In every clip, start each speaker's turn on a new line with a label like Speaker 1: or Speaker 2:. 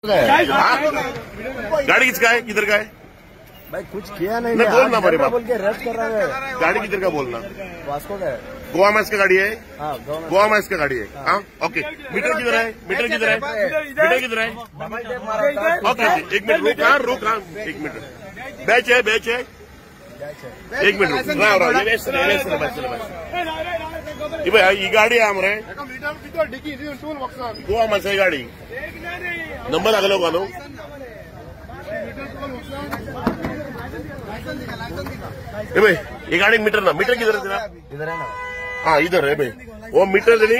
Speaker 1: गाड़ी किसका है, किधर का है?
Speaker 2: भाई कुछ किया नहीं,
Speaker 1: बोल ना मेरे बाप,
Speaker 2: बोल के रद्द कर रहा है।
Speaker 1: गाड़ी किधर का बोलना?
Speaker 2: वास्को का है।
Speaker 1: गोवा में इसका गाड़ी है।
Speaker 2: हाँ,
Speaker 1: गोवा में इसका गाड़ी है। हाँ, ओके। मीटर किधर है? मीटर किधर है? मीटर किधर है? ओके, एक मिनट रुक। हाँ रुक, हाँ एक मिनट। बैच है, बैच है। एक मिनट रुक। भाई ये गाड़ी आहे आमरे गोवा में गाड़ी नंबर लागलो का नो? भाई ये गाड़ी मीटर ना, मीटर किधर है?
Speaker 2: इधर है ना।
Speaker 1: हाँ इधर है भाई। वो मीटर जणी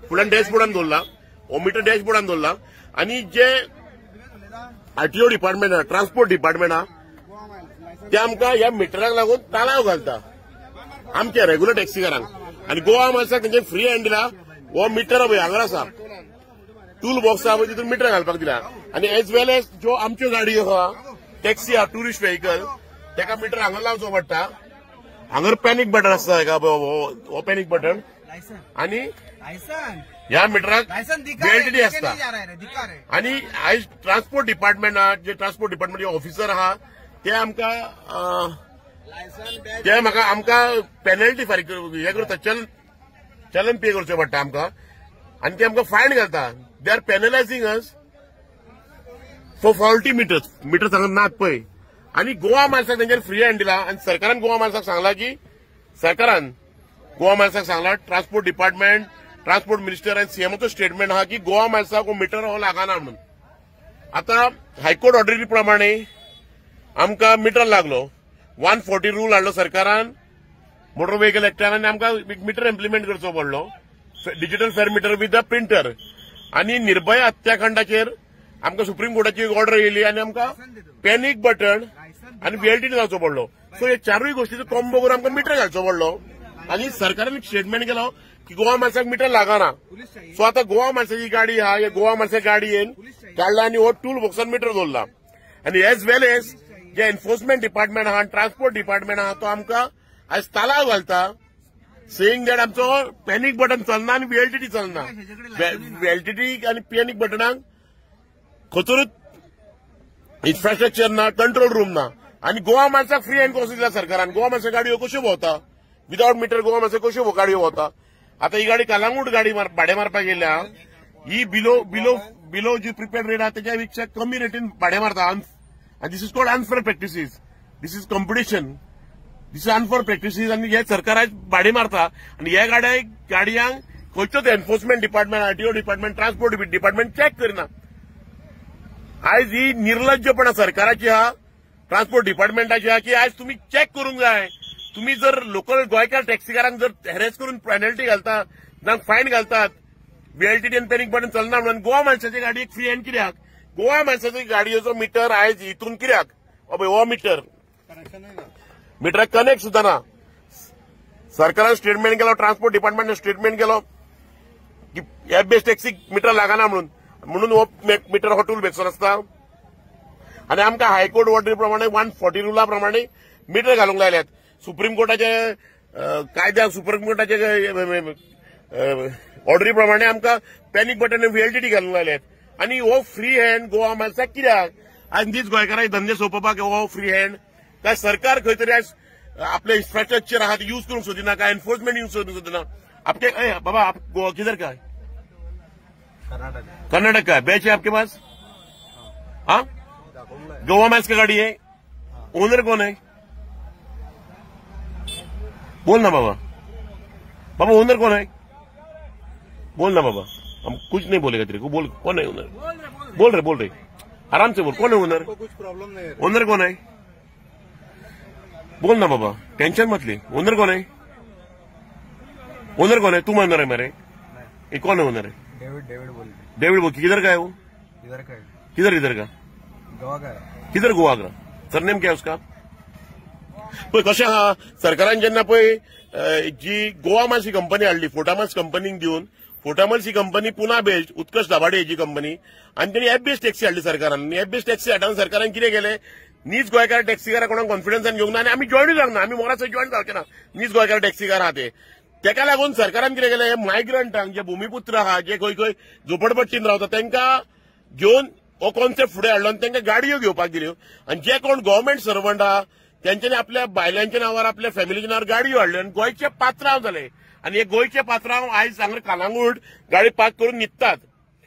Speaker 1: फुलान डॅशबोर्डान दवरला, वो मीटर डॅशबोर्डान दवरला आणि जे आरटीओ डिपार्टमेंट हा, ट्रान्सपोर्ट डिपार्टमेंट हा, ते आमकां ह्या मिटराक लागून तालाव घालता आमच्या रेग्युलर टॅक्सीकारांक। आणि गोवा माणसाक तेंचे फ्री हँड दिला। वो मीटर पळय हांगर आसा, टूल बॉक्स आहा पळय तितून मीटर घालपाक दिला। आणि एज वेल एज ज्यो आमच्यो गाडयो आहा, टॅक्सी आहा, टुरिस्ट व्हेकल, तेका मीटर हांगर लावचो पडटा। हांगर पॅनिक बटन आसता हेका, हो पॅनिक बटन। आणि ह्या मिटराक व्हॅलिडिटी आसता। आणि आयज ट्रान्सपोर्ट डिपार्टमेंट आहा, जे ट्रान्सपोर्ट डिपार्टमेंट ऑफिसर आहा, ते आमकां पेनल्टी फारीक हे करता, चलन पे करचें पडटा आमकां। आनी ते आमकां फायन घालता। They are penalising us for faulty meters हांगा नात पळय। आणि गोवा माणसाक तेंचेर फ्री हँड दिला। आणि सरकारान गोवा माणसाक सांगला की ट्रान्सपोर्ट डिपार्टमेंट, ट्रान्सपोर्ट मिनिस्टर आनी सीएमओचो स्टेटमेंट आहा की गोवा माणसाक हो मीटर हो लागना म्हणून। आता हायकोर्ट ऑर्डरी प्रमाणे आमकां मीटर लागलो। 140 रूल हाडलो सरकारान, मोटर व्हेकल एक्टान, आनी आमकां मीटर इम्प्लिमेंट करचो पडलो, digital fare metre with the printer. आणि निर्भया हत्याकांडाचेर आमकां सुप्रीम कोर्टाची ऑर्डर येयली आणि आमकां पॅनिक बटन आणि व्हीएलटीटी जावचो पडलो। सो हे चारूय गोष्टीचो कॉम्बो करून आमकां मीटर घालचो पडलो। आणि सरकारान एक स्टेटमेंट केलो की गोवा माणसाक मीटर लागना। सो आता गोवा माणसाची गाडी आहा, या गोवा माणसाच्या गाडयेन काडला आणि हो टूल बॉक्सान मीटर दवरला। आणि एज वेल एज जे एन्फोर्समेंट डिपार्टमेंट आहा, ट्रान्सपोर्ट डिपार्टमेंट आहा, तो आमकां आज तालाव घालता, सेईंग दॅट आमचो पॅनिक बटन चलना आणि व्हीएलटीटी चलना। व्हीएलटीटी आणि पॅनिक बटनाक खचोरूच इन्फ्रास्ट्रक्चर ना, कंट्रोल रूम ना। आणि गोवा माणसाक फ्री हँड कसो दिला सरकारान। गोवा माणसाच्या गाडयो कश्यो भोंवता विदाउट मीटर, गोवा माणसाक कश्यो गाडयो भोंवता। आता ही गाडी कालांगूट गाडी भाडे मारपाक गेल्या, ही बिलो जी प्रिपेड रेट आहा तेच्या पेक्षा कमी रेटीन भाडे मारता। आणि this is called unfair practices, this is competition, this is unfair practices. आणि हे सरकार आज भाडे मारता। आणि ह्या गाडयांक खंयचोच enforcement department, RTO department, transport department check करिना। आज ही निर्लज्जपणा सरकाराची आहा, ट्रान्सपोर्ट डिपार्टमेंटाची आहा की आज तुम्ही चॅक करूंक जाय। तुम्ही जर लोकल गोंयकार टॅक्सीकारांक जर हॅरेस करून पेनल्टी घालतात, तांकां फायन घालतात, व्हीएलटीटी आनी पॅनिक बटन चलना म्हणून, गोवा माणसाची गाडयेक फ्री हँड कित्याक? गोवा माणसाची गाडयेचो मीटर आयज हितून कित्याक? हो मीटराक कनेक्ट सुद्धा ना। सरकारान स्टेटमेंट केलो, ट्रान्सपोर्ट डिपार्टमेंटान स्टेटमेंट केलो की ह्या बेस्ट टॅक्सीक मीटर लागना म्हणून हो मीटर हो टूल बॉक्सान आसता। आणि आमकां हायकोर्ट ऑर्डरी प्रमाणे 140 रुला प्रमाणे मीटर घालूंक लायल्यात। सुप्रीम कोर्टाचे कायद्या, सुप्रीम कोर्टाचे ऑर्डरी प्रमाणे आमकां पॅनिक बटन व्हीएलटीटी घालूंक लायल्यात। आणि हो फ्री हँड गोवा माणसाक कित्याक? आनी दीस गोंयकारांक धंदे सोंपोवपाक हो फ्री हँड काय सरकार खंय तरी आज आपले इन्फ्रास्ट्रक्चर आहा ते यूज करूंक सोदिना, काय एन्फोर्समेंट यूज करूंक सोदिना। आपके बाबा आप गोवा किधर का है? कर्नाटक का है। बैच है आपके पास? हाँ, गोवा में इसकी गाड़ी है। ओनर कौन है? बोल ना बाबा, बाबा ओनर कौन है? बोल ना बाबा, हम कुछ नहीं बोलेगा तेरे को। बोल कौन है ओनर? बोल रहे आराम से बोल, कौन है ओनर?
Speaker 2: कुछ प्रॉब्लम नहीं है।
Speaker 1: ओनर कौन है? बोल ना बाबा, टेंशन मत ले। ओनर कौन है? ओनर कौन है? तुम ओनर है मेरे? ये कौन है ओनर है? डेविड बोल। किधर का है वो?
Speaker 2: इधर का है।
Speaker 1: किधर का?
Speaker 2: गोवा का है।
Speaker 1: किधर गोवा का? सरनेम क्या है उसका? पळय कशें आहा, सरकारान जेन्ना पळय जी गोवा मार्स ही कंपनी हाडली, फोटामार्स कंपनीक दिवन, फोटामार्स ही कंपनी पुना बेस्ड, उत्कर्ष दाभाडे हेची कंपनी, आनी तेणी एफ बेस्ड टॅक्सी हाडली सरकारान। एफ बेस्ड टॅक्सी हाडून सरकारान कितें केलें, नीज गोंयकार टॅक्सीकारां कोणाक कॉन्फिडन्सान घेवंक ना। आनी आमी जॉयनूय जावंक ना, आमी मोराचे जॉयन जावचे ना। नीज गोंयकार टॅक्सीकार आहा ते, तेका लागून सरकारान कितें केलें, मायग्रंटांक जे भूमिपुत्र आहा, जे खंय झोपडपट्टीन रावता, तांकां घेवन हो कॉन्सेप्ट फुडें हाडलो आनी तांकां गाडयो घेवपाक दिल्यो आनी जे कोण गव्हर्मेंट सर्वंट आहा त्यांच्यानी आपल्या बायलांच्या नावार आपल्या फॅमिलीच्या नावार गाडयो हाडल्यो आनी गोंयचे पात्रांव जाले आनी हे गोंयचे पात्रांव आयज हांगा कालांगूट गाडी पार्क करून न्हिदतात.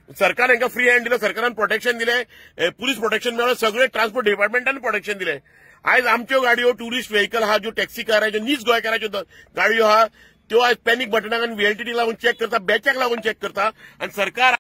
Speaker 1: सरकार हांकां फ्री हँड दिलो, सरकारान प्रोटेक्शन दिले, पुलीस प्रोटेक्शन मेळ्ळो, सगळे ट्रान्सपोर्ट डिपार्टमेंटान प्रोटेक्शन दिले. आयज आमच्यो गाडयो टुरिस्ट व्हेकल आहा ज्यो टॅक्सी काराच्यो नीज गोंयकाराच्यो गाडयो आहा त्यो आयज पॅनिक बटनाक आनी व्हीएलटीटी लागून चॅक करता, बॅचाक लागून चॅक करता आनी सरकार